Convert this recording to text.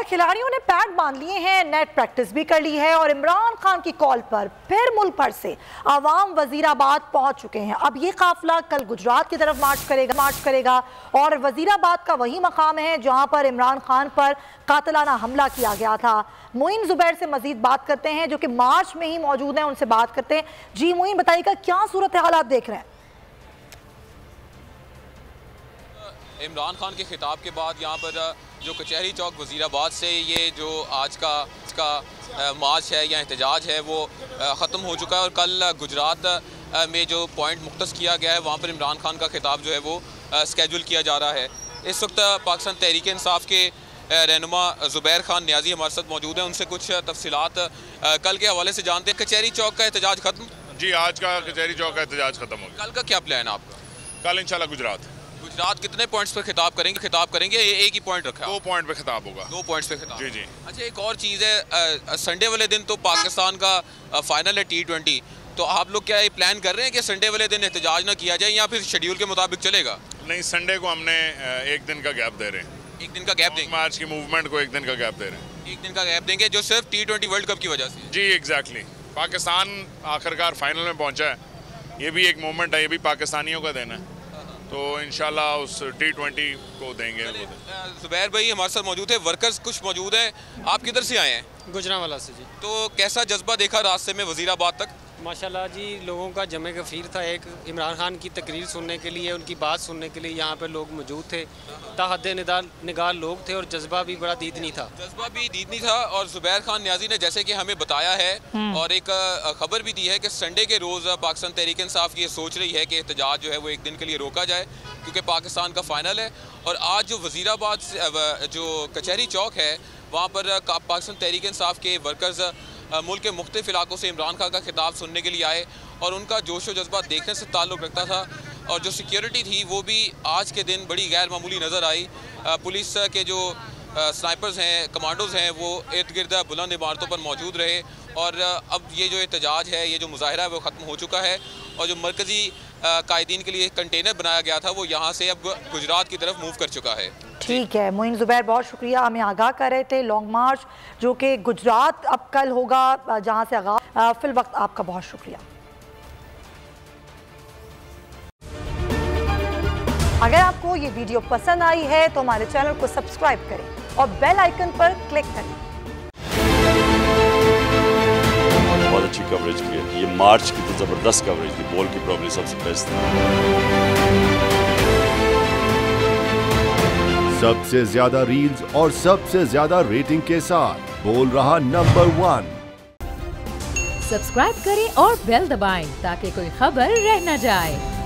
खिलाड़ियों ने पैड बांध लिए हैं, नेट प्रैक्टिस भी कर ली है और इमरान खान की कॉल पर फिर मुल्क भर से आवाम वजीराबाद पहुंच चुके हैं। अब ये काफिला कल गुजरात की तरफ मार्च करेगा और वजीराबाद का वही मकाम है जहां पर इमरान खान पर कातिलाना हमला किया गया था। मोइन जुबैर से मजीद बात करते हैं जो कि मार्च में ही मौजूद हैं, उनसे बात करते हैं। जी मोइन, बताइएगा क्या सूरत हालात देख रहे हैं? इमरान खान के खिताब के बाद यहाँ पर जो कचहरी चौक वजीराबाद से ये जो आज का मार्च है या एहतजाज है वो ख़त्म हो चुका है और कल गुजरात में जो पॉइंट मुख्तस किया गया है वहाँ पर इमरान खान का खिताब जो है वो स्केड्यूल किया जा रहा है। इस वक्त पाकिस्तान तहरीक इंसाफ के रहनुमा जुबैर खान नियाजी हमारे साथ मौजूद हैं, उनसे कुछ तफसीलात कल के हवाले से जानते हैं। कचहरी चौक का एहतजाज ख़त्म? जी, आज का कचहरी चौक का एहतजाज ख़त्म हो गया। कल का क्या प्लान है आपका? कल इंशाल्लाह गुजरात कितने पॉइंट्स पर खिताब करेंगे? ये एक ही पॉइंट रखा है? 2 पॉइंट पे खिताब होगा। 2 पॉइंट्स पे खिताब। जी जी। अच्छा, एक और चीज़ है, संडे वाले दिन तो पाकिस्तान का फाइनल है T20, तो आप लोग क्या ये प्लान कर रहे हैं कि संडे वाले दिन एहतजाज ना किया जाए या फिर शेड्यूल के मुताबिक चलेगा? नहीं, संडे को हमने 1 दिन का गैप दे रहे हैं। 1 दिन का गैप देंगे? मार्च की मूवमेंट को 1 दिन का गैप दे रहे हैं। 1 दिन का गैप देंगे जो सिर्फ T20 वर्ल्ड कप की वजह से? जी एग्जैक्टली। पाकिस्तान आखिरकार फाइनल में पहुंचा है, ये भी एक मोमेंट है, ये भी पाकिस्तानियों का देना है, तो इंशाल्लाह उस T20 को देंगे। जुबैर भाई हमारे साथ मौजूद है, वर्कर्स कुछ मौजूद हैं। आप किधर से आए हैं? गुजरांवाला से जी। तो कैसा जज्बा देखा रास्ते में वजीराबाद तक? माशाल्लाह जी, लोगों का जमे गफीर था। एक इमरान खान की तकरीर सुनने के लिए, उनकी बात सुनने के लिए यहाँ पे लोग मौजूद थे। ताहद निगार लोग थे और जज्बा भी बड़ा दीदनी था। और जुबैर खान नियाजी ने जैसे कि हमें बताया है और एक खबर भी दी है कि संडे के रोज़ पाकिस्तान तहरीक इंसाफ की ये सोच रही है कि एहतजाज जो है वो 1 दिन के लिए रोका जाए क्योंकि पाकिस्तान का फाइनल है। और आज जो वजीराबाद जो कचहरी चौक है वहाँ पर पाकिस्तान तहरीक इंसाफ के वर्कर्स मुल्क के मुख्तलिफ इलाकों से इमरान खान का खिताब सुनने के लिए आए और उनका जोश व जज्बा देखने से ताल्लुक़ रखता था। और जो सिक्योरिटी थी वो भी आज के दिन बड़ी गैर मामूली नज़र आई। पुलिस के जो स्नाइपर्स हैं, कमांडोज़ हैं, वो इर्द गिर्द बुलंद इमारतों पर मौजूद रहे। और अब ये जो एहतजाज है, ये जो मुजाहरा है वो ख़त्म हो चुका है और जो मरकज़ी कायदीन के लिए कंटेनर बनाया गया था वो यहाँ से अब गुजरात की तरफ मूव कर चुका है। ठीक है मोइन जुबैर, बहुत शुक्रिया। हमें आगाह कर रहे थे लॉन्ग मार्च जो कि गुजरात अब कल होगा जहाँ से आगाह। फिल वक्त आपका बहुत शुक्रिया। अगर आपको ये वीडियो पसंद आई है तो हमारे चैनल को सब्सक्राइब करें और बेल आइकन पर क्लिक करें। बहुत अच्छी कवरेज की है, ये मार्च की तो जबरदस्त कवरेज थी, बॉल की प्रॉब्लम सबसे बेस्ट थी। सबसे ज्यादा रील्स और सबसे ज्यादा रेटिंग के साथ बोल रहा नंबर 1। सब्सक्राइब करें और बेल दबाएं ताकि कोई खबर रह न जाए।